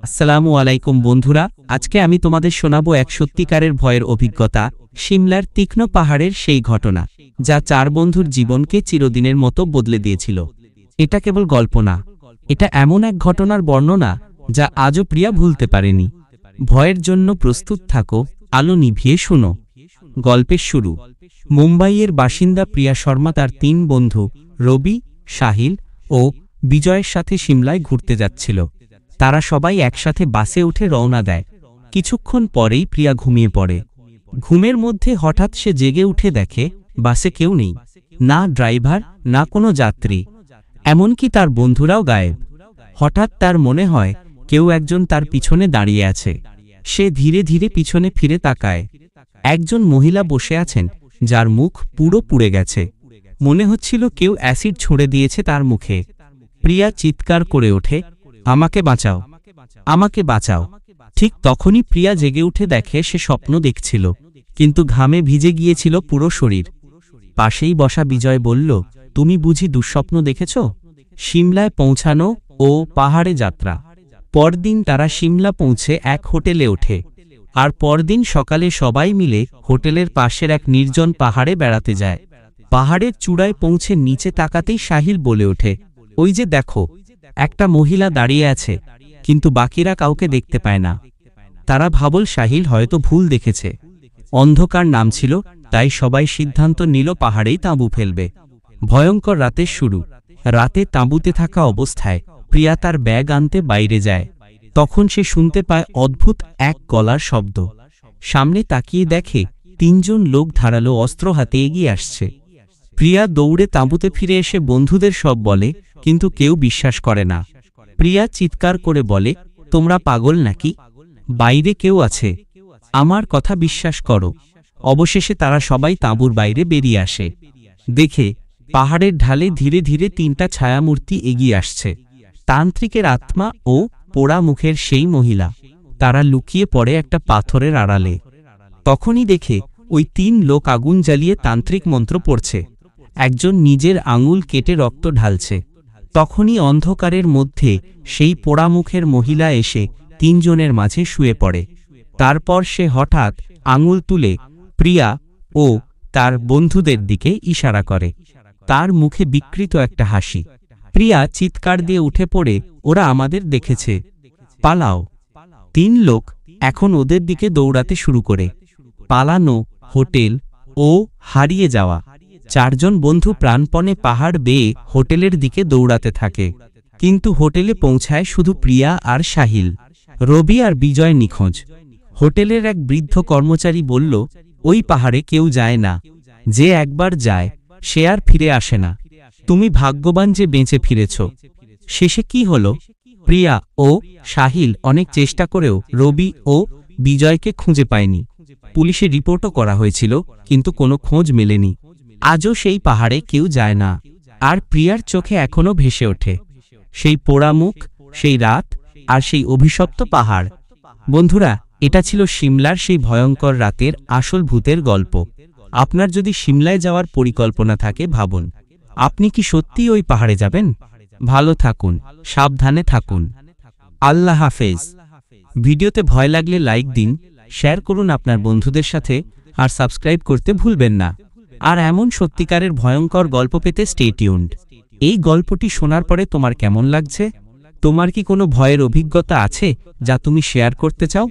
আসসালামু আলাইকুম বন্ধুরা, আজকে আমি তোমাদের শোনাবো এক সত্যিকারের ভয়ের অভিজ্ঞতা, সিমলার তীক্ষ্ণ পাহাড়ের সেই ঘটনা যা চার বন্ধুর জীবনকে চিরদিনের মতো বদলে দিয়েছিল। এটা কেবল গল্প না, এটা এমন এক ঘটনার বর্ণনা যা আজও প্রিয়া ভুলতে পারেনি। ভয়ের জন্য প্রস্তুত থাকো, আলো নিভিয়ে শুনো। গল্পের শুরু। মুম্বাইয়ের বাসিন্দা প্রিয়া শর্মা তার তিন বন্ধু রবি, সাহিল ও বিজয়ের সাথে সিমলায় ঘুরতে যাচ্ছিল। তারা সবাই একসাথে বাসে উঠে রওনা দেয়। কিছুক্ষণ পরেই প্রিয়া ঘুমিয়ে পড়ে। ঘুমের মধ্যে হঠাৎ সে জেগে উঠে দেখে বাসে কেউ নেই, না ড্রাইভার, না কোনো যাত্রী, এমনকি তার বন্ধুরাও গায়েব। হঠাৎ তার মনে হয় কেউ একজন তার পিছনে দাঁড়িয়ে আছে। সে ধীরে ধীরে পিছনে ফিরে তাকায়। একজন মহিলা বসে আছেন যার মুখ পুরো পুড়ে গেছে। মনে হচ্ছিল কেউ অ্যাসিড ছুঁড়ে দিয়েছে তার মুখে। প্রিয়া চিৎকার করে ওঠে, আমাকে বাঁচাও, আমাকে বাঁচাও। ঠিক তখনই প্রিয়া জেগে উঠে দেখে সে স্বপ্ন দেখছিল, কিন্তু ঘামে ভিজে গিয়েছিল পুরো শরীর। পাশেই বসা বিজয় বলল, তুমি বুঝি দুঃস্বপ্ন দেখেছ? সিমলায় পৌঁছানো ও পাহাড়ে যাত্রা। পরদিন তারা সিমলা পৌঁছে এক হোটেলে ওঠে, আর পরদিন সকালে সবাই মিলে হোটেলের পাশের এক নির্জন পাহাড়ে বেড়াতে যায়। পাহাড়ের চূড়ায় পৌঁছে নিচে তাকাতেই সাহিল বলে ওঠে, ওই যে দেখো, একটা মহিলা দাঁড়িয়ে আছে, কিন্তু বাকিরা কাউকে দেখতে পায় না। তারা ভাবল সাহিল হয়তো ভুল দেখেছে। অন্ধকার নামছিল, তাই সবাই সিদ্ধান্ত নিল পাহাড়েই তাঁবু ফেলবে। ভয়ঙ্কর রাতের শুরু। রাতে তাঁবুতে থাকা অবস্থায় প্রিয়া তার ব্যাগ আনতে বাইরে যায়। তখন সে শুনতে পায় অদ্ভুত এক গলার শব্দ। সামনে তাকিয়ে দেখে তিনজন লোক ধারালো অস্ত্র হাতে এগিয়ে আসছে। প্রিয়া দৌড়ে তাঁবুতে ফিরে এসে বন্ধুদের সব বলে, কিন্তু কেউ বিশ্বাস করে না। প্রিয়া চিৎকার করে বলে, তোমরা পাগল নাকি? বাইরে কেউ আছে, আমার কথা বিশ্বাস করো। অবশেষে তারা সবাই তাঁবুর বাইরে বেরিয়ে আসে। দেখে পাহাড়ের ঢালে ধীরে ধীরে তিনটা ছায়ামূর্তি এগিয়ে আসছে। তান্ত্রিকের আত্মা ও পোড়া মুখের সেই মহিলা। তারা লুকিয়ে পড়ে একটা পাথরের আড়ালে। তখনই দেখে ওই তিন লোক আগুন জ্বালিয়ে তান্ত্রিক মন্ত্র পড়ছে। একজন নিজের আঙুল কেটে রক্ত ঢালছে। তখনই অন্ধকারের মধ্যে সেই পোড়া মুখের মহিলা এসে তিনজনের মাঝে শুয়ে পড়ে। তারপর সে হঠাৎ আঙুল তুলে প্রিয়া ও তার বন্ধুদের দিকে ইশারা করে। তার মুখে বিকৃত একটা হাসি। প্রিয়া চিৎকার দিয়ে উঠে পড়ে, ওরা আমাদের দেখেছে, পালাও। তিন লোক এখন ওদের দিকে দৌড়াতে শুরু করে। পালানো, হোটেল ও হারিয়ে যাওয়া। চারজন বন্ধু প্রাণপণে পাহাড় বেয়ে হোটেলের দিকে দৌড়াতে থাকে। কিন্তু হোটেলে পৌঁছায় শুধু প্রিয়া আর সাহিল। রবি আর বিজয় নিখোঁজ। হোটেলের এক বৃদ্ধ কর্মচারী বলল, ওই পাহাড়ে কেউ যায় না, যে একবার যায় সে আর ফিরে আসে না। তুমি ভাগ্যবান যে বেঁচে ফিরেছ। শেষে কি হলো? প্রিয়া ও সাহিল অনেক চেষ্টা করেও রবি ও বিজয়কে খুঁজে পায়নি। পুলিশে রিপোর্টও করা হয়েছিল, কিন্তু কোনো খোঁজ মেলেনি। আজও সেই পাহাড়ে কেউ যায় না। আর প্রিয়ার চোখে এখনো ভেসে ওঠে সেই পোড়া মুখ, সেই রাত আর সেই অভিশপ্ত পাহাড়। বন্ধুরা, এটা ছিল সিমলার সেই ভয়ঙ্কর রাতের আসল ভূতের গল্প। আপনার যদি সিমলায় যাওয়ার পরিকল্পনা থাকে, ভাবুন, আপনি কি সত্যিই ওই পাহাড়ে যাবেন? ভালো থাকুন, সাবধানে থাকুন। আল্লাহ হাফেজ। ভিডিওতে ভয় লাগলে লাইক দিন, শেয়ার করুন আপনার বন্ধুদের সাথে, আর সাবস্ক্রাইব করতে ভুলবেন না। আর এমন সত্যিকারের ভয়ঙ্কর গল্প পেতে স্টে টিউনড। এই গল্পটি শোনার পরে তোমার কেমন লাগছে? তোমার কি কোনো ভয়ের অভিজ্ঞতা আছে যা তুমি শেয়ার করতে চাও?